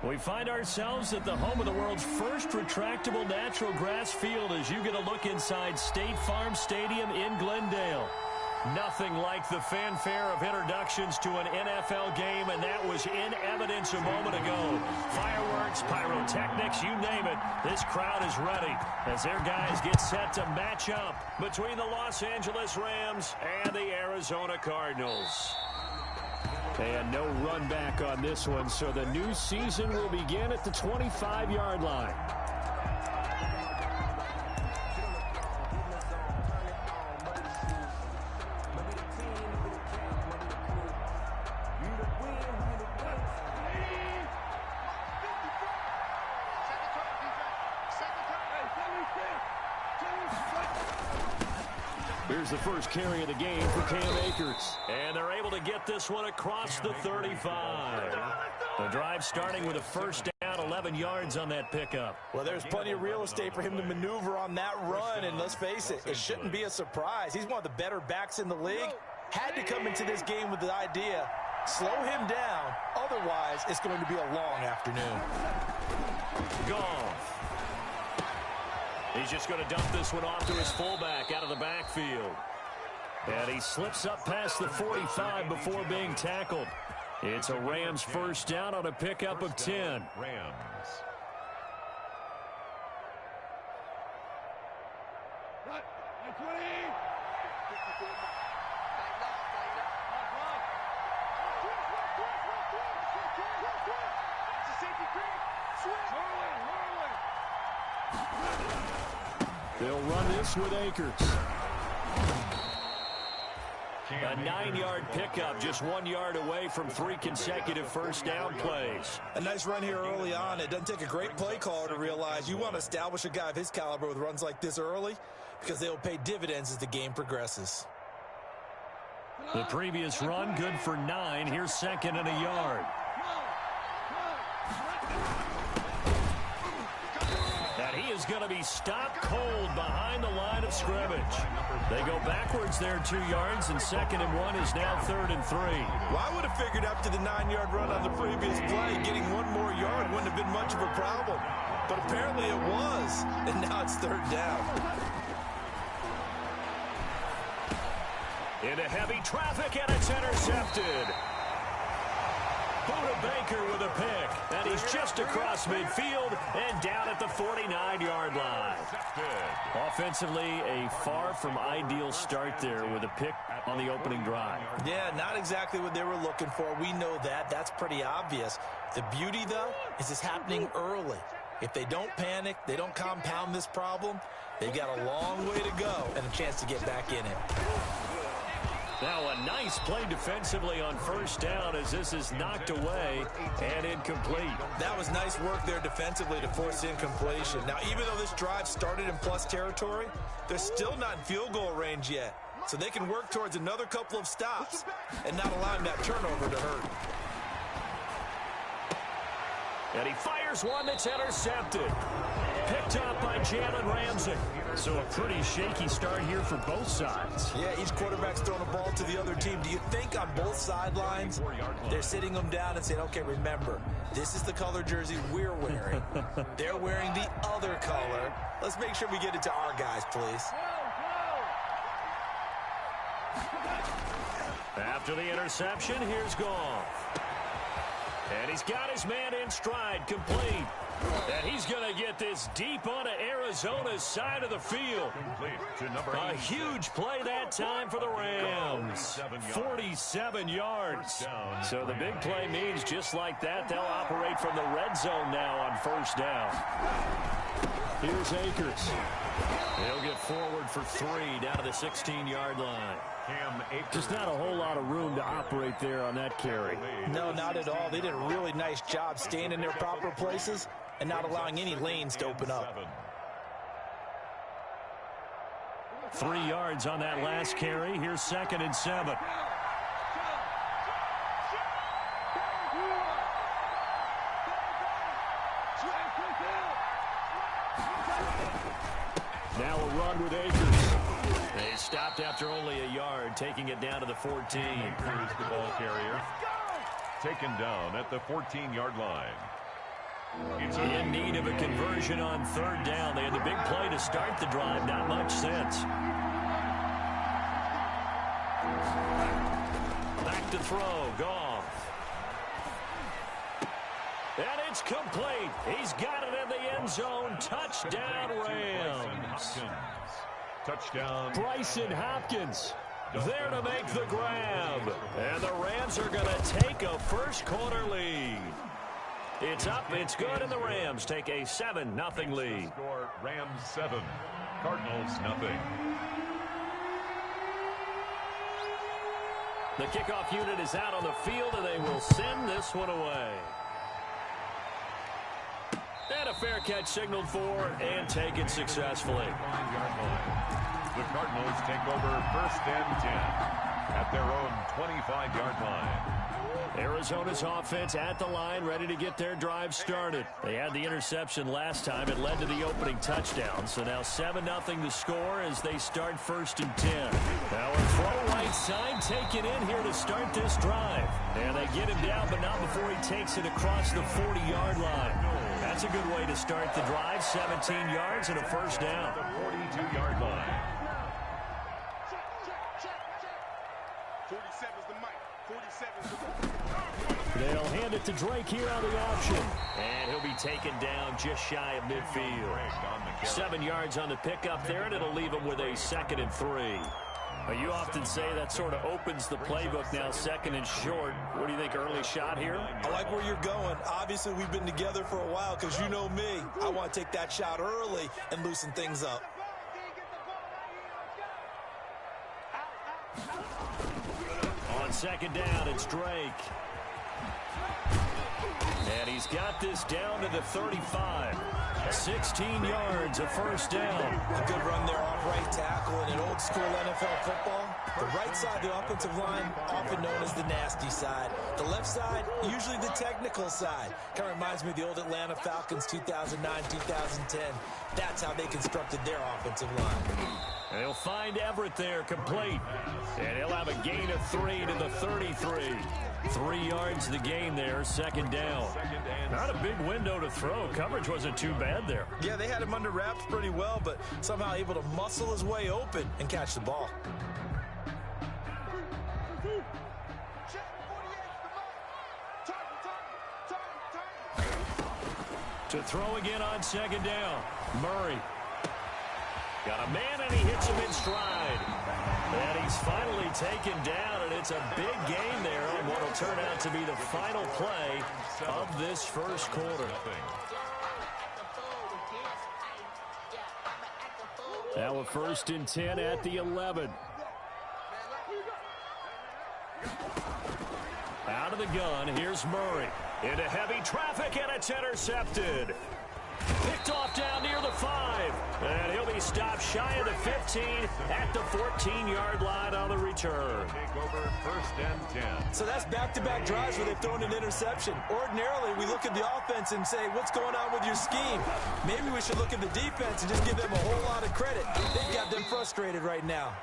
We find ourselves at the home of the world's first retractable natural grass field as you get a look inside State Farm Stadium in Glendale. Nothing like the fanfare of introductions to an NFL game, and that was in evidence a moment ago. Fireworks, pyrotechnics, you name it. This crowd is ready as their guys get set to match up between the Los Angeles Rams and the Arizona Cardinals. And no run back on this one, so the new season will begin at the 25-yard line. Here's the first carry of the game for Cam Akers. And they're able to get this one across the 35. The drive starting with a first down, 11 yards on that pickup. Well, there's plenty of real estate for him to maneuver on that run, and let's face it, it shouldn't be a surprise. He's one of the better backs in the league. Had to come into this game with the idea, slow him down, otherwise it's going to be a long afternoon. Goff. He's just going to dump this one off to his fullback out of the backfield. And he slips up past the 45 before being tackled. It's a Rams first down on a pickup of 10. Rams. They'll run this with Akers. A 9-yard pickup, just 1 yard away from 3 consecutive first down plays. A nice run here early on. It doesn't take a great play caller to realize you want to establish a guy of his caliber with runs like this early because they will pay dividends as the game progresses. The previous run, good for 9. Here's second and a yard. And he is going to be stopped cold behind the line of scrimmage. They go backwards there 2 yards, and second and 1 is now 3rd and 3. Well, I would have figured after the 9-yard run on the previous play, getting 1 more yard wouldn't have been much of a problem. But apparently it was, and now it's 3rd down. Into heavy traffic, and it's intercepted. Budda Baker with a pick, and he's just across midfield and down at the 49-yard line. Offensively, a far from ideal start there with a pick on the opening drive. Yeah, not exactly what they were looking for. We know that. That's pretty obvious. The beauty, though, is it's happening early. If they don't panic, they don't compound this problem, they've got a long way to go and a chance to get back in it. Now a nice play defensively on first down as this is knocked away and incomplete. That was nice work there defensively to force incompletion. Now, even though this drive started in plus territory, they're still not in field goal range yet. So they can work towards another couple of stops and not allowing that turnover to hurt. And he fires one that's intercepted. Picked up by Jalen Ramsey. So a pretty shaky start here for both sides. Yeah, each quarterback's throwing a ball to the other team. Do you think on both sidelines they're sitting them down and saying, okay, remember, this is the color jersey we're wearing. They're wearing the other color. Let's make sure we get it to our guys, please. After the interception, here's Goff. And he's got his man in stride, complete. And he's going to get this deep onto Arizona's side of the field. A huge play that time for the Rams. 47 yards. So the big play means just like that, they'll operate from the red zone now on first down. Here's Akers. He'll get forward for 3 down to the 16-yard line. Just not a whole lot of room to operate there on that carry. No, not at all. They did a really nice job staying in their proper places and not allowing any lanes to open up. 3 yards on that last carry. Here's 2nd and 7. Now a run with Akers. They stopped after only a yard, taking it down to the 14. Akers, the ball carrier, taken down at the 14-yard line. In need of a conversion on third down. They had the big play to start the drive. Not much sense. Back to throw. Goff. And it's complete. He's got it in the end zone. Touchdown, Rams. Touchdown. Bryson Hopkins there to make the grab. And the Rams are going to take a first quarter lead. It's up, it's good, and the Rams take a 7-0 lead. Score Rams 7, Cardinals 0. The kickoff unit is out on the field, and they will send this one away. And a fair catch signaled for and taken successfully. The Cardinals take over first and 10 at their own 25-yard line. Arizona's offense at the line, ready to get their drive started. They had the interception last time. It led to the opening touchdown. So now 7-0 the score as they start first and 10. Now a throw right side taken in here to start this drive. And they get him down, but not before he takes it across the 40-yard line. That's a good way to start the drive. 17 yards and a first down. The 42-yard line. 47's the mic. 47's the mic. They'll hand it to Drake here on the option. And he'll be taken down just shy of midfield. 7 yards on the pickup there, and it'll leave him with a 2nd and 3. You often say that sort of opens the playbook now, 2nd and short. What do you think, early shot here? I like where you're going. Obviously, we've been together for a while because you know me. I want to take that shot early and loosen things up. On 2nd down, it's Drake. And he's got this down to the 35. 16 yards, a first down. A good run there off right tackle in an old school NFL football. The right side of the offensive line, often known as the nasty side. The left side, usually the technical side. Kind of reminds me of the old Atlanta Falcons 2009, 2010. That's how they constructed their offensive line. And he'll find Everett there, complete. And he'll have a gain of 3 to the 33. 3 yards the gain there, 2nd down. Not a big window to throw. Coverage wasn't too bad there. Yeah, they had him under wraps pretty well, but somehow able to muscle his way open and catch the ball. To throw again on 2nd down. Murray. Got a man, and he hits him in stride. And he's finally taken down, and it's a big gain there on what will turn out to be the final play of this first quarter. Now a 1st and 10 at the 11. Out of the gun, here's Murray. Into heavy traffic, and it's intercepted. Picked off down near the 5. And he'll be stopped shy of the 15 at the 14-yard line on the return. Take over 1st and 10. So that's back-to-back drives where they've thrown an interception. Ordinarily, we look at the offense and say, what's going on with your scheme? Maybe we should look at the defense and just give them a whole lot of credit. They've got them frustrated right now.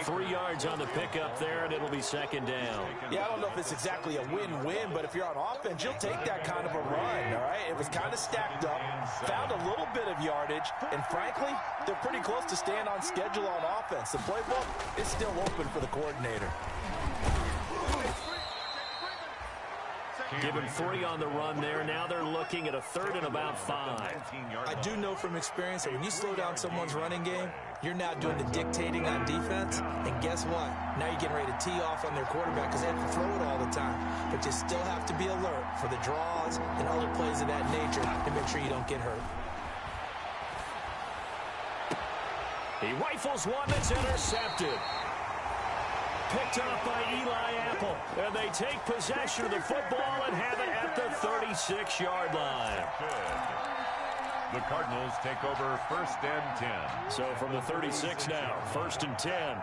3 yards on the pickup there, and it'll be 2nd down. Yeah, I don't know if it's exactly a win-win, but if you're on offense, you'll take that kind of a run, all right? It was kind of stacked up, found a little bit of yardage, and frankly, they're pretty close to staying on schedule on offense. The playbook is still open for the coordinator. Give him 3 on the run there. Now they're looking at a 3rd and about 5. I do know from experience that when you slow down someone's running game, you're now doing the dictating on defense. And guess what? Now you're getting ready to tee off on their quarterback because they have to throw it all the time. But you still have to be alert for the draws and other plays of that nature to make sure you don't get hurt. He rifles one that's intercepted. Picked off by Eli Apple. And they take possession of the football and have it at the 36-yard line. The Cardinals take over 1st and 10. So from the 36 now, 1st and 10.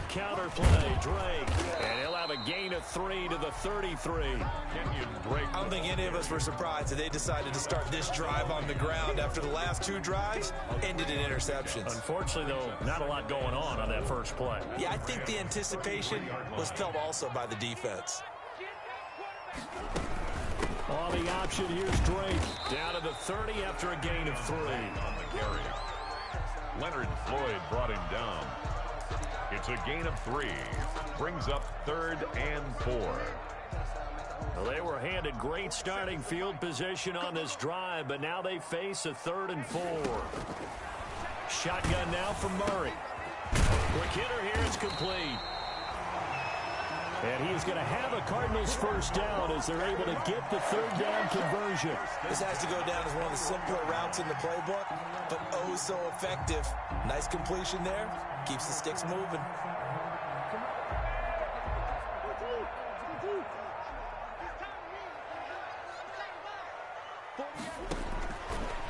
Counter play, Drake. And he'll have have a gain of 3 to the 33. I don't think any of us were surprised that they decided to start this drive on the ground after the last 2 drives ended in interceptions. Unfortunately, though, not a lot going on that first play. Yeah, I think the anticipation was felt also by the defense. On the option, here's Drake. Down to the 30 after a gain of 3. On the carry. Leonard Floyd brought him down. It's a gain of 3. Brings up 3rd and 4. Well, they were handed great starting field position on this drive, but now they face a 3rd and 4. Shotgun now from Murray. Quick hitter here is complete. And he's going to have a Cardinals first down as they're able to get the 3rd down conversion. This has to go down as one of the simpler routes in the playbook, but oh so effective. Nice completion there. Keeps the sticks moving.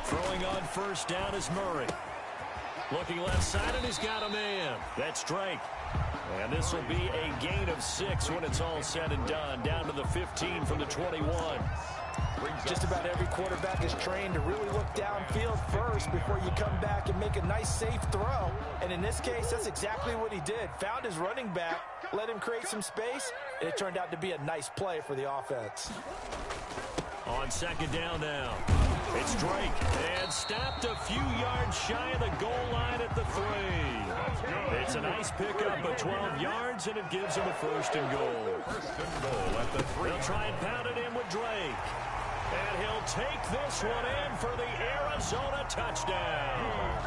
Throwing on first down is Murray. Looking left side, and he's got a man. That's Drake. And this will be a gain of 6 when it's all said and done. Down to the 15 from the 21. Just about every quarterback is trained to really look downfield first before you come back and make a nice, safe throw. And in this case, that's exactly what he did. Found his running back, let him create some space, and it turned out to be a nice play for the offense. On second down now, it's Drake. And stopped a few yards shy of the goal line at the 3. It's a nice pickup of 12 yards, and it gives him a 1st and goal. 1st and goal at the 3. They'll try and pound it in with Drake. And he'll take this one in for the Arizona touchdown.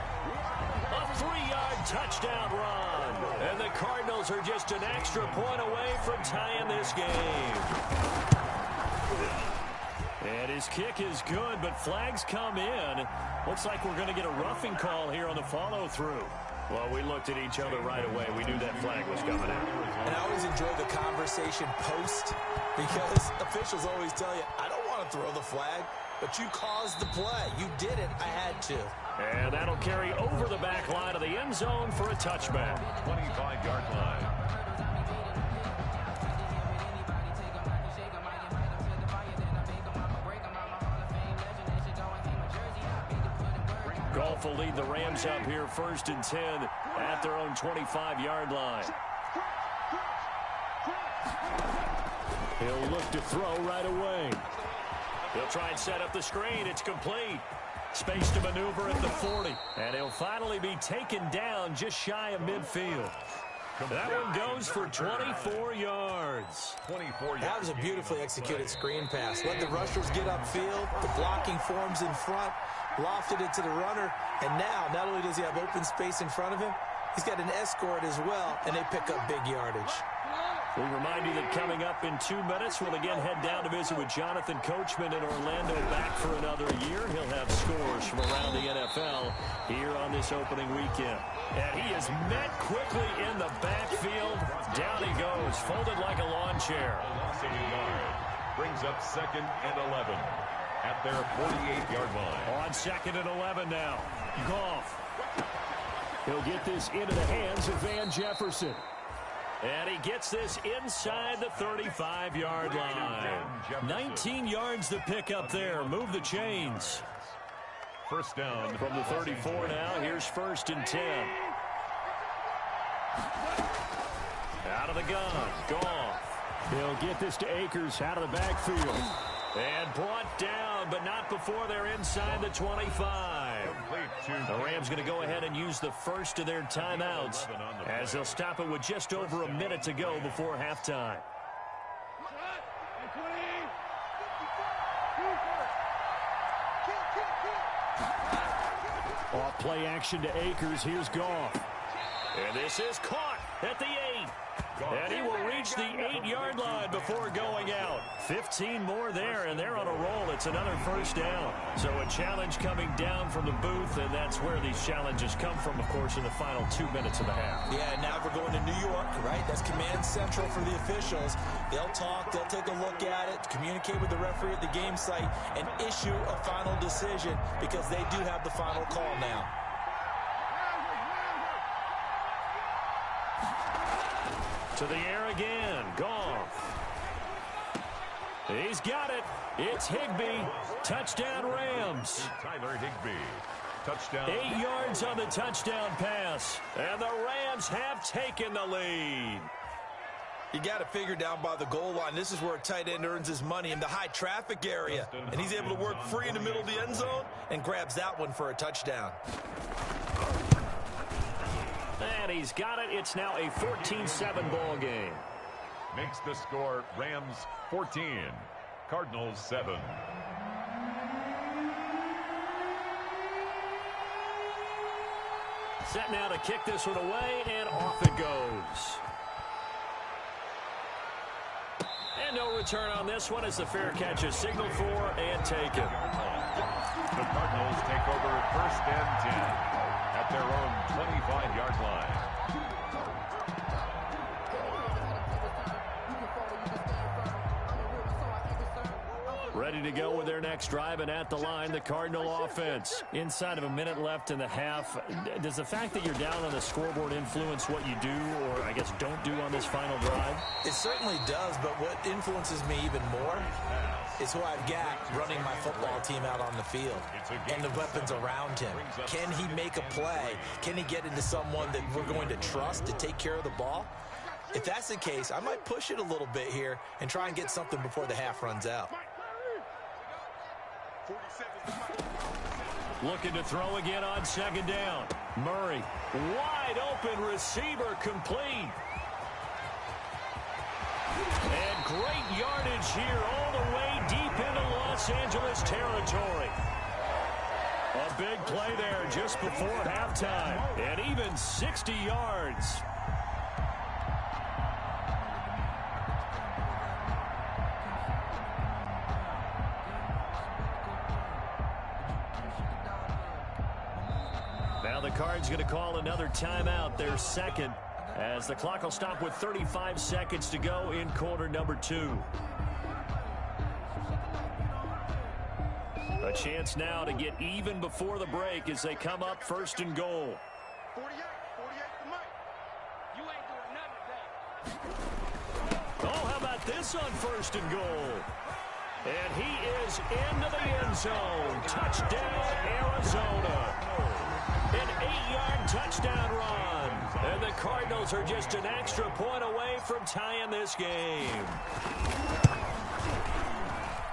A 3-yard touchdown run. And the Cardinals are just an extra point away from tying this game. And his kick is good, but flags come in. Looks like we're going to get a roughing call here on the follow-through. Well, we looked at each other right away. We knew that flag was coming out. And I always enjoy the conversation post because officials always tell you, I don't want to throw the flag, but you caused the play. You did it. I had to. And that'll carry over the back line of the end zone for a touchback. 25-yard line. Goff will lead the Rams up here 1st and 10 at their own 25-yard line. He'll look to throw right away. He'll try and set up the screen. It's complete. Space to maneuver at the 40. And he'll finally be taken down just shy of midfield. That one goes for 24 yards. 24 yards. That was a beautifully executed screen pass. Let the rushers get upfield. The blocking forms in front. Lofted it to the runner. And now, not only does he have open space in front of him, he's got an escort as well, and they pick up big yardage. We remind you that coming up in 2 minutes, we'll again head down to visit with Jonathan Coachman in Orlando, back for another year. He'll have scores from around the NFL here on this opening weekend. And he is met quickly in the backfield. Down he goes, folded like a lawn chair. Loss of a yard. Brings up 2nd and 11 at their 48-yard line. On 2nd and 11 now. Goff. He'll get this into the hands of Van Jefferson. And he gets this inside the 35-yard line. 19 yards to pick up there. Move the chains. First down. From the 34 now, here's 1st and 10. Out of the gun. Goff. He'll get this to Akers out of the backfield. And brought down, but not before they're inside the 25. The Rams going to go ahead and use the first of their timeouts as they'll stop it with just over a minute to go before halftime. Off play action to Akers. Here's Goff. And this is caught at the 8. And he will reach the 8-yard line before going out. 15 more there, and they're on a roll. It's another first down. So a challenge coming down from the booth, and that's where these challenges come from, of course, in the final 2 minutes of the half. Yeah, now we're going to New York, right? That's command central for the officials. They'll talk, they'll take a look at it, communicate with the referee at the game site, and issue a final decision because they do have the final call now. To the air again. Goff. He's got it. It's Higbee. Touchdown, Rams. Tyler Higbee. Touchdown. 8 yards on the touchdown pass. And the Rams have taken the lead. You got it figured down by the goal line. This is where a tight end earns his money in the high traffic area. And he's able to work free in the middle of the end zone and grabs that one for a touchdown. And he's got it. It's now a 14-7 ball game. Makes the score Rams 14, Cardinals 7. Set now to kick this one away, and off it goes. And no return on this one as the fair catch is signaled for and taken. The Cardinals take over 1st and 10 at their own 25-yard line. Ready to go with their next drive, and at the line, the Cardinal offense. Inside of a minute left in the half, does the fact that you're down on the scoreboard influence what you do, or I guess don't do on this final drive? It certainly does, but what influences me even more is who I've got running my football team out on the field and the weapons around him. Can he make a play? Can he get into someone that we're going to trust to take care of the ball? If that's the case, I might push it a little bit here and try and get something before the half runs out. Looking to throw again on 2nd down. Murray, wide open receiver, complete. And great yardage here all the way deep into Los Angeles territory. A big play there just before halftime. And even 60 yards. Now the Cards going to call another timeout, their second, as the clock will stop with 35 seconds to go in quarter number 2. A chance now to get even before the break as they come up 1st and goal. 48 to Mike. You ain't doing nothing. Oh, how about this on 1st and goal? And he is into the end zone. Touchdown, Arizona. An 8-yard touchdown run. And the Cardinals are just an extra point away from tying this game.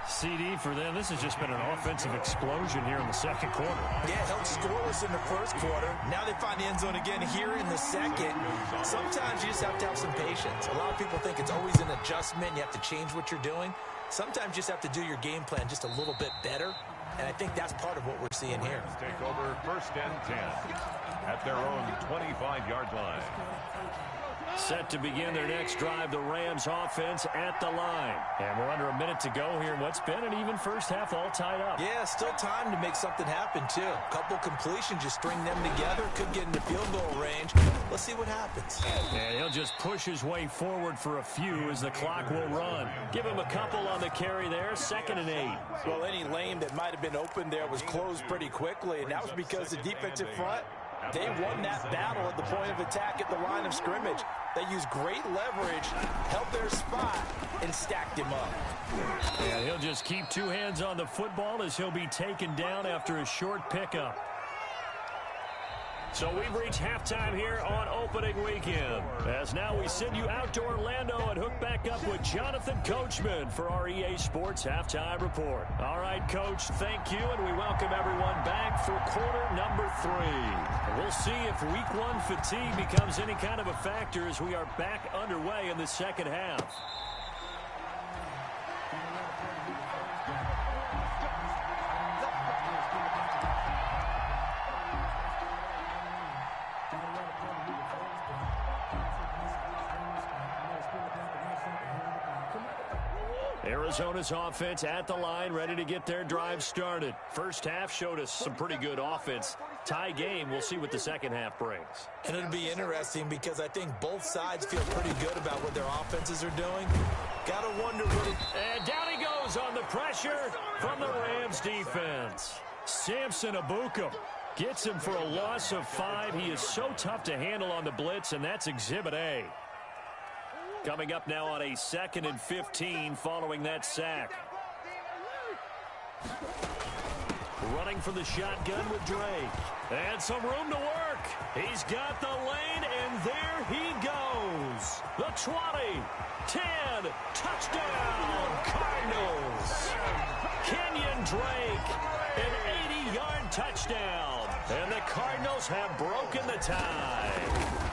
CD for them, this has just been an offensive explosion here in the 2nd quarter. Yeah, held scoreless in the 1st quarter. Now they find the end zone again here in the 2nd. Sometimes you just have to have some patience. A lot of people think it's always an adjustment. You have to change what you're doing. Sometimes you just have to do your game plan just a little bit better. And I think that's part of what we're seeing here. Take over 1st and 10 at their own 25-yard line. Set to begin their next drive, the Rams offense at the line. And we're under a minute to go here in what's been an even first half all tied up. Yeah, still time to make something happen, too. A couple completions, just string them together. Could get into field goal range. Let's see what happens. And he'll just push his way forward for a few as the clock will run. Give him a couple on the carry there, 2nd and 8. Well, any lane that might have been open there was closed pretty quickly, and that was because the defensive front, they won that battle at the point of attack at the line of scrimmage. They used great leverage, held their spot, and stacked him up. And he'll just keep 2 hands on the football as he'll be taken down after a short pickup. So we've reached halftime here on opening weekend. As now we send you out to Orlando and hook back up with Jonathan Coachman for our EA Sports Halftime Report. All right, Coach, thank you, and we welcome everyone back for quarter number 3. And we'll see if week 1 fatigue becomes any kind of a factor as we are back underway in the 2nd half. Arizona's offense at the line, ready to get their drive started. First half showed us some pretty good offense. Tie game, we'll see what the 2nd half brings. And it'll be interesting because I think both sides feel pretty good about what their offenses are doing. Gotta wonder what it... And down he goes on the pressure from the Rams defense. Samson Ebukam gets him for a loss of 5. He is so tough to handle on the blitz, and that's Exhibit A. Coming up now on a 2nd and 15 following that sack. Running from the shotgun with Drake. And some room to work. He's got the lane, and there he goes. The 20, 10, touchdown, Cardinals. Kenyon Drake, an 80-yard touchdown. And the Cardinals have broken the tie.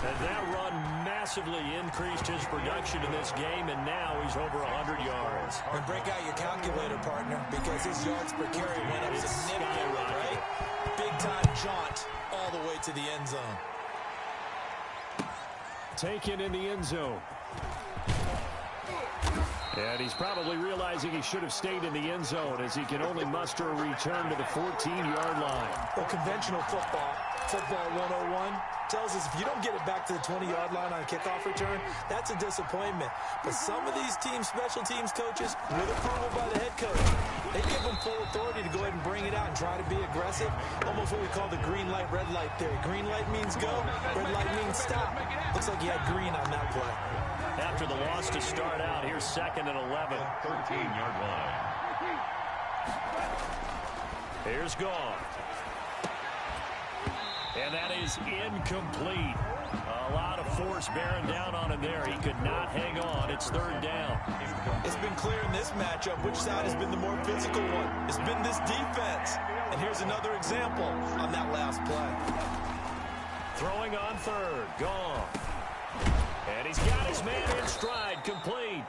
And that run massively increased his production in this game, and now he's over 100 yards. And break out your calculator, partner, because his yards per carry went up significantly, right? Big-time jaunt all the way to the end zone. Taken in the end zone. And he's probably realizing he should have stayed in the end zone as he can only muster a return to the 14-yard line. Well, conventional football 101, tells us if you don't get it back to the 20-yard line on a kickoff return, that's a disappointment. But some of these special teams coaches, with approval by the head coach, they give them full authority to go ahead and bring it out and try to be aggressive. Almost what we call the green light, red light theory. Green light means go, red light means stop. Looks like he had green on that play. After the loss to start out, here's 2nd and 11. 13-yard line. Here's Goff. And that is incomplete. A lot of force bearing down on him there. He could not hang on. It's 3rd down. It's been clear in this matchup which side has been the more physical one. It's been this defense. And here's another example on that last play. Throwing on 3rd. Goff. And he's got his man in stride, complete.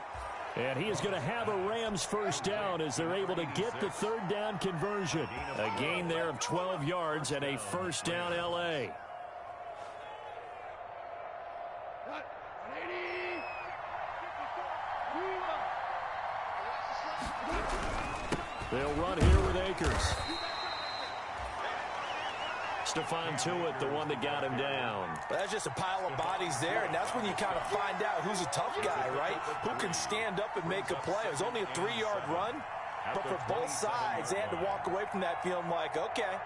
And he is going to have a Rams first down as they're able to get the 3rd down conversion. A gain there of 12 yards and a first down L.A. They'll run here with Akers. Stephon Tuitt, the one that got him down. Well, that's just a pile of bodies there, and that's when you kind of find out who's a tough guy, right? Who can stand up and make a play. It was only a 3-yard run, but for both sides, they had to walk away from that feeling like, okay,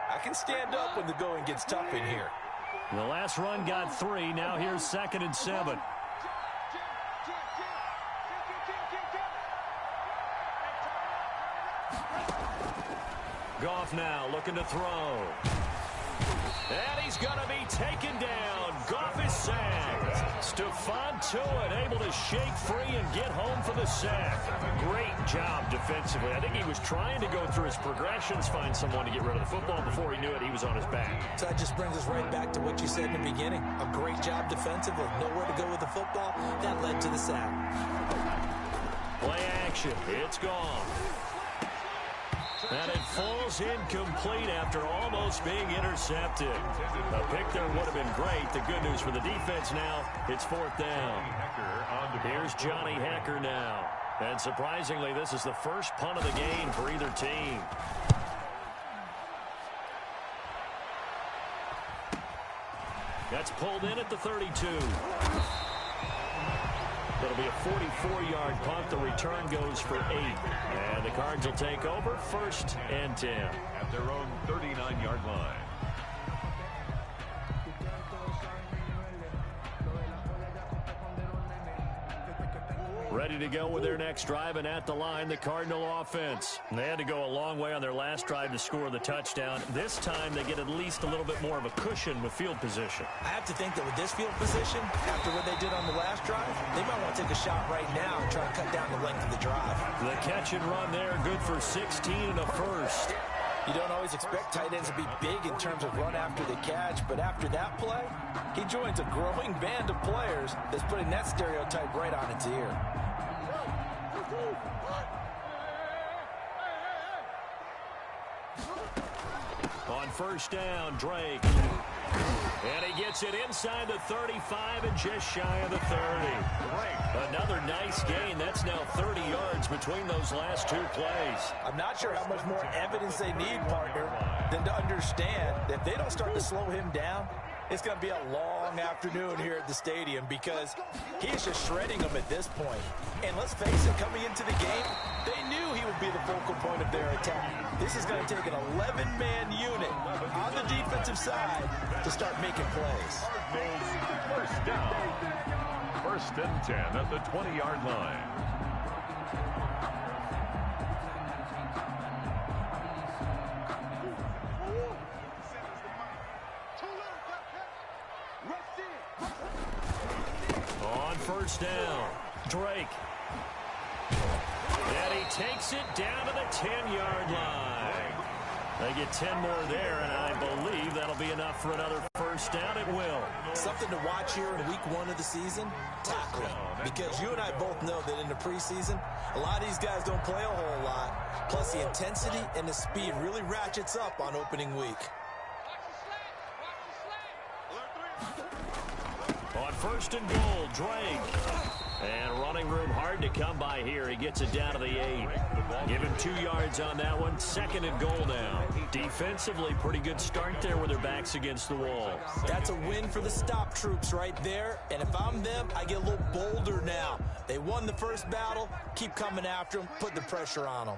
I can stand up when the going gets tough in here. The last run got 3. Now here's 2nd and 7. Goff now looking to throw. And he's going to be taken down. Goff is sacked. Stephon Tuitt able to shake free and get home for the sack. Great job defensively. I think he was trying to go through his progressions, find someone to get rid of the football. Before he knew it, he was on his back. So that just brings us right back to what you said in the beginning. A great job defensively. Nowhere to go with the football. That led to the sack. Play action. It's gone. And it falls incomplete after almost being intercepted. A pick there would have been great. The good news for the defense now, it's 4th down. Here's Johnny Hekker now. And surprisingly, this is the first punt of the game for either team. That's pulled in at the 32. It'll be a 44-yard punt. The return goes for 8. And the Cards will take over 1st and 10. At their own 39-yard line. Ready to go with their next drive, and at the line, the Cardinal offense. They had to go a long way on their last drive to score the touchdown. This time, they get at least a little bit more of a cushion with field position. I have to think that with this field position, after what they did on the last drive, they might want to take a shot right now and try to cut down the length of the drive. The catch and run there, good for 16 and a first. You don't always expect tight ends to be big in terms of run after the catch, but after that play, he joins a growing band of players that's putting that stereotype right on its ear. On 1st down, Drake. And he gets it inside the 35 and just shy of the 30. Another nice gain. That's now 30 yards between those last 2 plays. I'm not sure how much more evidence they need, partner, than to understand that if they don't start to slow him down, it's going to be a long afternoon here at the stadium because he's just shredding them at this point. And let's face it, coming into the game, they knew he would be the focal point of their attack. This is going to take an 11-man unit on the defensive side to start making plays. First down. First and 10 at the 20-yard line. On first down, Drake. And he takes it down to the 10-yard line. They get 10 more there, and I believe that'll be enough for another first down. It will. Something to watch here in week 1 of the season, tackling. Because you and I both know that in the preseason, a lot of these guys don't play a whole lot. Plus, the intensity and the speed really ratchets up on opening week. On first and goal, Drake. And running room hard to come by here. He gets it down to the 8. Give him 2 yards on that one. Second and goal now. Defensively, pretty good start there with their backs against the wall. That's a win for the stop troops right there. And if I'm them, I get a little bolder now. They won the first battle. Keep coming after them. Put the pressure on them.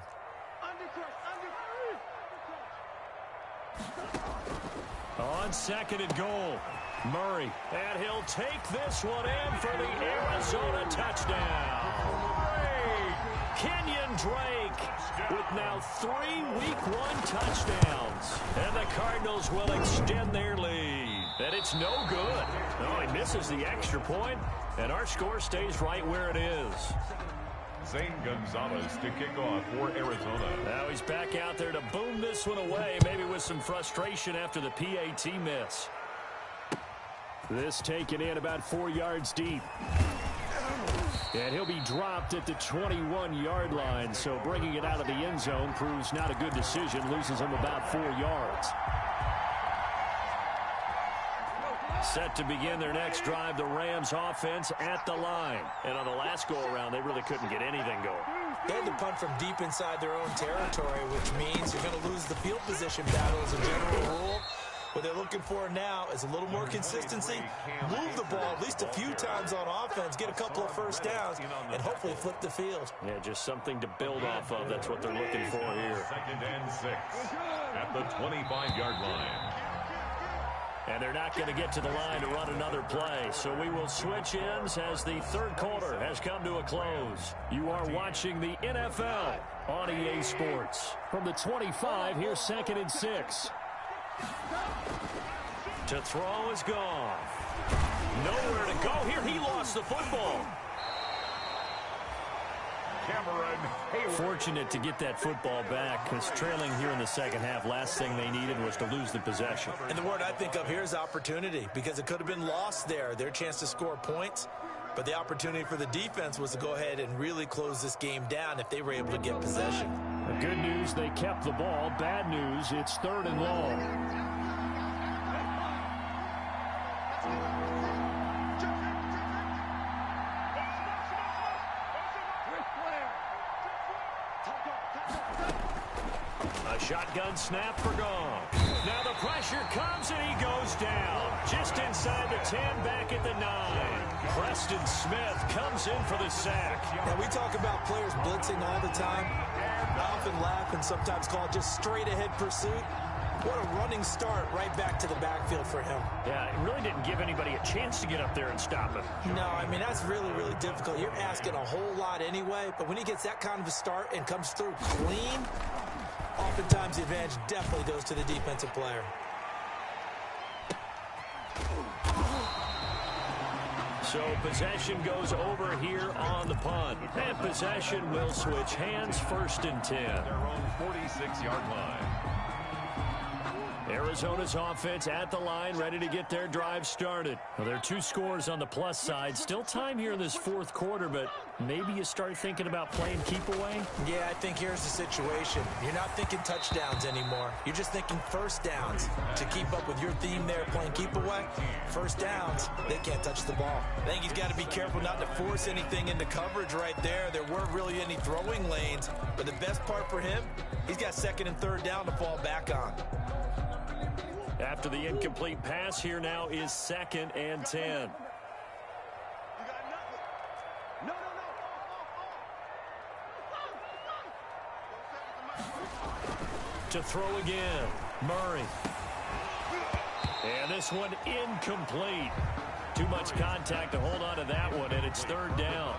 On second and goal, Murray. And he'll take this one in for the Arizona touchdown. Kenyon Drake with now 3 Week 1 touchdowns. And the Cardinals will extend their lead. And it's no good. No, he misses the extra point, and our score stays right where it is. Zane Gonzalez to kick off for Arizona. Now he's back out there to boom this one away, maybe with some frustration after the PAT miss. This taken in about 4 yards deep. And he'll be dropped at the 21-yard line, so bringing it out of the end zone proves not a good decision, loses him about 4 yards. Set to begin their next drive, the Rams offense at the line. And on the last go-around, they really couldn't get anything going. They had to punt from deep inside their own territory, which means you're going to lose the field position battle as a general rule. What they're looking for now is a little more consistency, move the ball at least a few times on offense, get a couple of first downs, and hopefully flip the field. Yeah, just something to build off of. That's what they're looking for here. Second and 6 at the 25-yard line. And they're not going to get to the line to run another play. So we will switch ends as the third quarter has come to a close. You are watching the NFL on EA Sports. From the 25, here's second and 6. To throw is gone. Nowhere to go here. He lost the football. Cameron Hayward. Fortunate to get that football back, because trailing here in the second half, last thing they needed was to lose the possession. And the word I think of here is opportunity, because it could have been lost there, their chance to score points. But the opportunity for the defense was to go ahead and really close this game down if they were able to get possession. The good news, they kept the ball. Bad news, it's third and long. Shotgun snap for gone. Now the pressure comes and he goes down. Just inside the 10, back at the 9. Preston Smith comes in for the sack. Now we talk about players blitzing all the time. I often laugh and sometimes call it just straight ahead pursuit. What a running start right back to the backfield for him. Yeah, it really didn't give anybody a chance to get up there and stop him. No, I mean, that's really, really difficult. You're asking a whole lot anyway, but when he gets that kind of a start and comes through clean, oftentimes the advantage definitely goes to the defensive player. So possession goes over here on the punt. And possession will switch hands, first and 10. Their own 46-yard line. Arizona's offense at the line, ready to get their drive started. Well, there are 2 scores on the plus side. Still time here in this fourth quarter, but maybe you start thinking about playing keep away? Yeah, I think here's the situation. You're not thinking touchdowns anymore. You're just thinking first downs. To keep up with your theme there, playing keep away, first downs, they can't touch the ball. I think he's got to be careful not to force anything into coverage right there. There weren't really any throwing lanes, but the best part for him, he's got second and third down to fall back on. After the incomplete pass, here now is second and 10. You got nothing. No. To throw again, Murray. And this one incomplete. Too much contact to hold on to that one, and it's third down.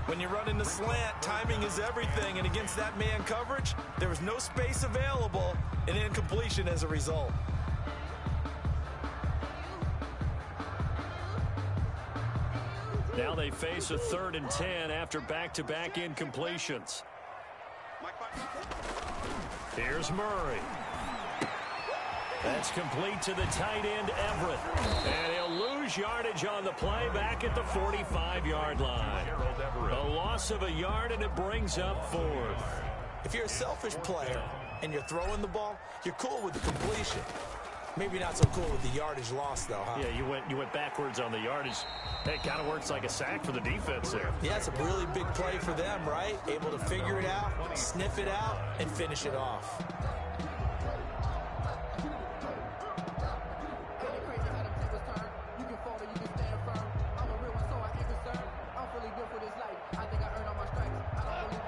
When you're running the slant, timing is everything, and against that man coverage, there was no space available, and incompletion as a result. Now they face a 3rd and 10 after back-to-back incompletions. Here's Murray. That's complete to the tight end, Everett. And he'll lose yardage on the play back at the 45-yard line. A loss of a yard, and it brings up 4th. If you're a selfish player and you're throwing the ball, you're cool with the completion. Maybe not so cool with the yardage loss, though, huh? Yeah, you went backwards on the yardage. It kind of works like a sack for the defense there. Yeah, it's a really big play for them, right? Able to figure it out, sniff it out, and finish it off.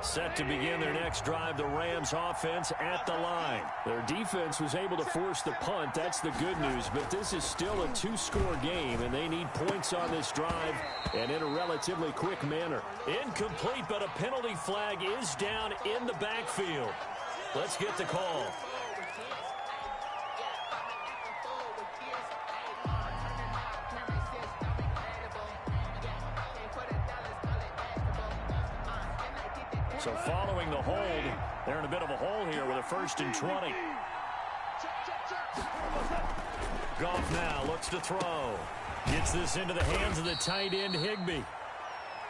Set to begin their next drive, the Rams offense at the line. Their defense was able to force the punt. That's the good news, but this is still a 2-score game, and they need points on this drive and in a relatively quick manner. Incomplete, but a penalty flag is down in the backfield. Let's get the call. So following the hold, they're in a bit of a hole here with a 1st and 20. Goff now looks to throw. Gets this into the hands of the tight end, Higbee.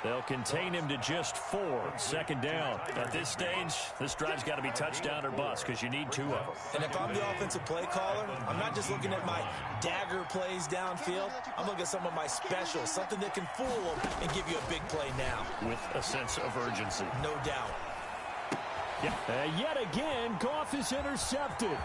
They'll contain him to just 4. 2nd down. At this stage, this drive's got to be touchdown or bust because you need 2 of them. And if I'm the offensive play caller, I'm not just looking at my dagger plays downfield. I'm looking at some of my specials, something that can fool them and give you a big play now. With a sense of urgency. No doubt. Yeah. Yet again, Goff is intercepted.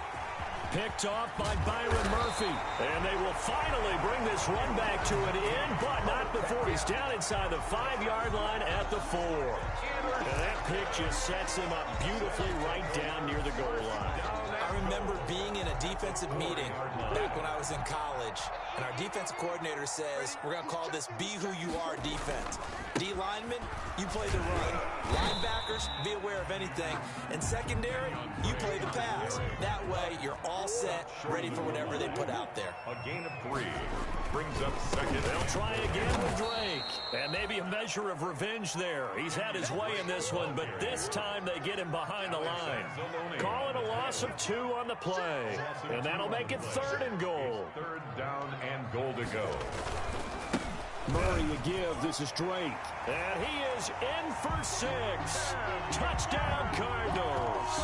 Picked off by Byron Murphy. And they will finally bring this run back to an end, but not before he's down inside the 5-yard line at the 4. And that pick just sets him up beautifully right down near the goal line. I remember being in a defensive meeting back when I was in college, and our defensive coordinator says, we're going to call this Be Who You Are defense. D linemen, you play the run. Linebackers, be aware of anything. And secondary, you play the pass. That way, you're all set, ready for whatever they put out there. A gain of 3 brings up 2nd. They'll try again with Drake. And maybe a measure of revenge there. He's had his way in this one, but this time they get him behind the line. Call it a loss of 2 on the play. And that'll make it 3rd and goal. 3rd down and goal to go. Murray to give. This is Drake. And he is in for 6. Touchdown, Cardinals.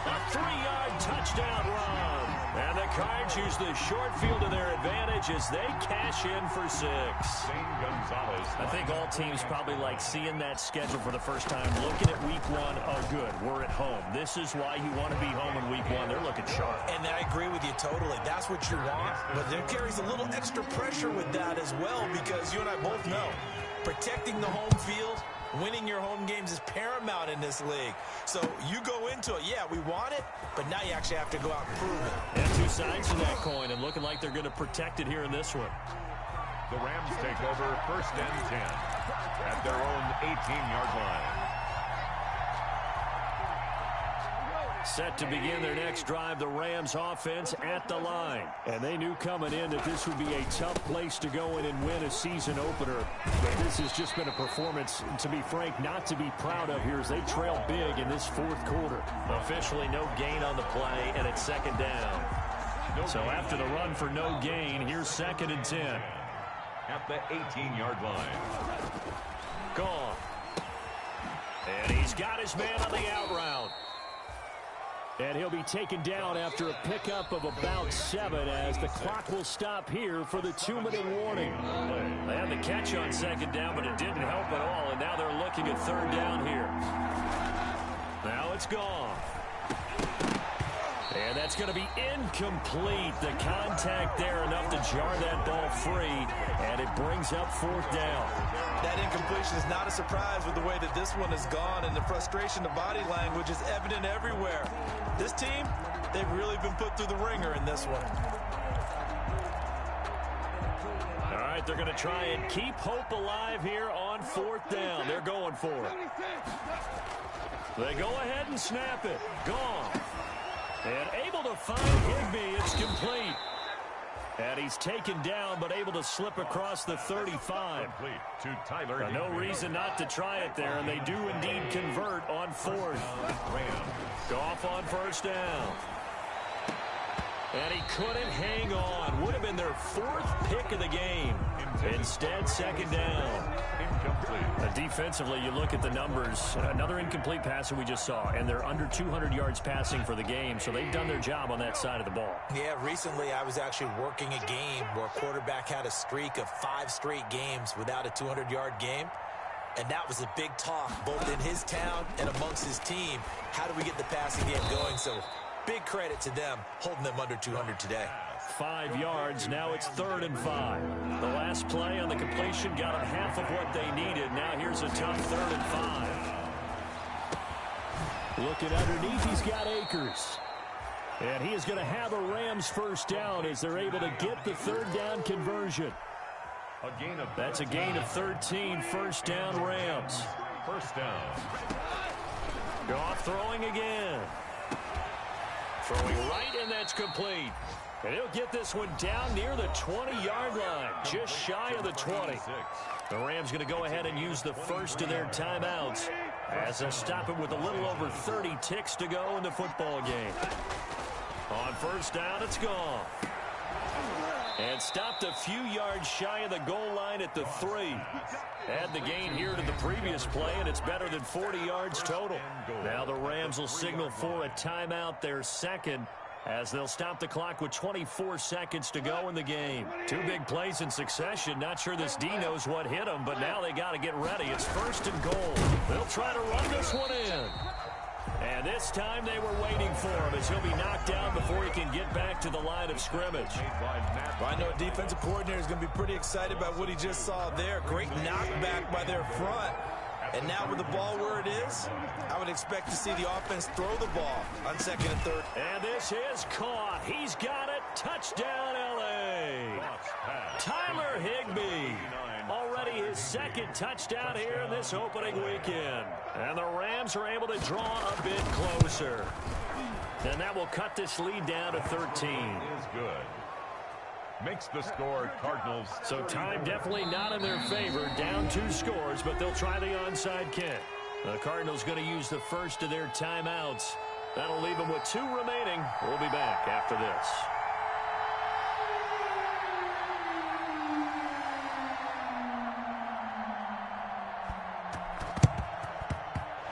A 3-yard touchdown run. And the Cards use the short field to their advantage as they cash in for 6. I think all teams probably like seeing that schedule for the first time, looking at week 1. Oh, good, we're at home. This is why you want to be home in week 1. They're looking sharp. And I agree with you totally. That's what you want. But there carries a little extra pressure with that as well, because you and I both know protecting the home field, winning your home games is paramount in this league. So you go into it, yeah, we want it, but now you actually have to go out and prove it. And 2 sides to that coin, and looking like they're going to protect it here in this one. The Rams take over 1st and 10 at their own 18-yard line. Set to begin their next drive, the Rams offense at the line. And they knew coming in that this would be a tough place to go in and win a season opener. But this has just been a performance, to be frank, not to be proud of here as they trail big in this 4th quarter. Officially no gain on the play, and it's 2nd down. So after the run for no gain, here's 2nd and 10. At the 18-yard line. Gone. And he's got his man on the out route. And he'll be taken down after a pickup of about 7 as the clock will stop here for the 2-minute warning. They had the catch on 2nd down, but it didn't help at all, and now they're looking at 3rd down here. Now it's gone. And that's going to be incomplete. The contact there enough to jar that ball free, and it brings up 4th down. That incompletion is not a surprise with the way that this one has gone, and the frustration, the body language is evident everywhere. This team, they've really been put through the ringer in this one. All right, they're going to try and keep hope alive here on 4th down. They're going for it. They go ahead and snap it. Gone. And able to find Higbee. It's complete. And he's taken down, but able to slip across the 35. To Tyler. No reason not to try it there, and they do indeed convert on 4th. Goff on 1st down. And he couldn't hang on. Would have been their 4th pick of the game. Instead, 2nd down. Defensively, you look at the numbers. Another incomplete pass that we just saw, and they're under 200 yards passing for the game, so they've done their job on that side of the ball. Yeah, recently I was actually working a game where a quarterback had a streak of 5 straight games without a 200-yard game. And that was a big talk, both in his town and amongst his team. How do we get the passing game going? So big credit to them, holding them under 200 today. 5 yards. Now it's 3rd and 5. The last play on the completion got them half of what they needed. Now here's a tough 3rd and 5. Looking underneath, he's got Akers. And he is going to have a Rams 1st down as they're able to get the 3rd down conversion. That's a gain of 13. 1st down, Rams. 1st down. Goff throwing again. Throwing right, and that's complete. And he'll get this one down near the 20-yard line, just shy of the 20. The Rams going to go ahead and use the first of their timeouts as they'll stop it with a little over 30 ticks to go in the football game. On 1st down, it's gone. And stopped a few yards shy of the goal line at the 3. Add the gain here to the previous play, and it's better than 40 yards total. Now the Rams will signal for a timeout, their 2nd, as they'll stop the clock with 24 seconds to go in the game. 2 big plays in succession. Not sure this D knows what hit him, but now they got to get ready. It's 1st and goal. They'll try to run this one in. And this time they were waiting for him as he'll be knocked down before he can get back to the line of scrimmage. Well, I know defensive coordinator is going to be pretty excited about what he just saw there. Great knockback by their front. And now with the ball where it is, I would expect to see the offense throw the ball on 2nd and 3rd. And this is caught. He's got it. Touchdown, L.A. Tyler Higbee. Already his 2nd touchdown here in this opening weekend. And the Rams are able to draw a bit closer. And that will cut this lead down to 13. Is good. Makes the score Cardinals. So time definitely not in their favor. Down 2 scores, but they'll try the onside kick. The Cardinals going to use the first of their timeouts. That'll leave them with 2 remaining. We'll be back after this.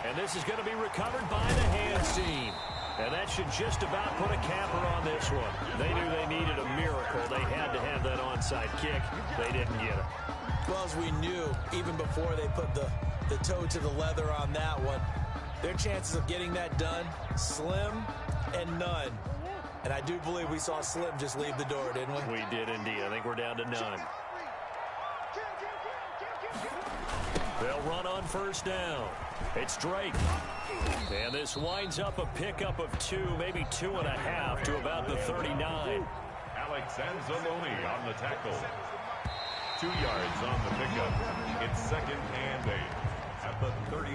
And this is going to be recovered by the hands team. And that should just about put a capper on this one. They knew they needed a miracle. They had to have that onside kick. They didn't get it. Well, as we knew, even before they put the toe to the leather on that one, their chances of getting that done, slim and none. And I do believe we saw Slim just leave the door, didn't we? We did indeed. I think we're down to none. They'll run on 1st down. It's Drake. And this winds up a pickup of 2, maybe 2.5 to about the 39. Alex Anzalone on the tackle. 2 yards on the pickup. It's 2nd and 8 at the 39.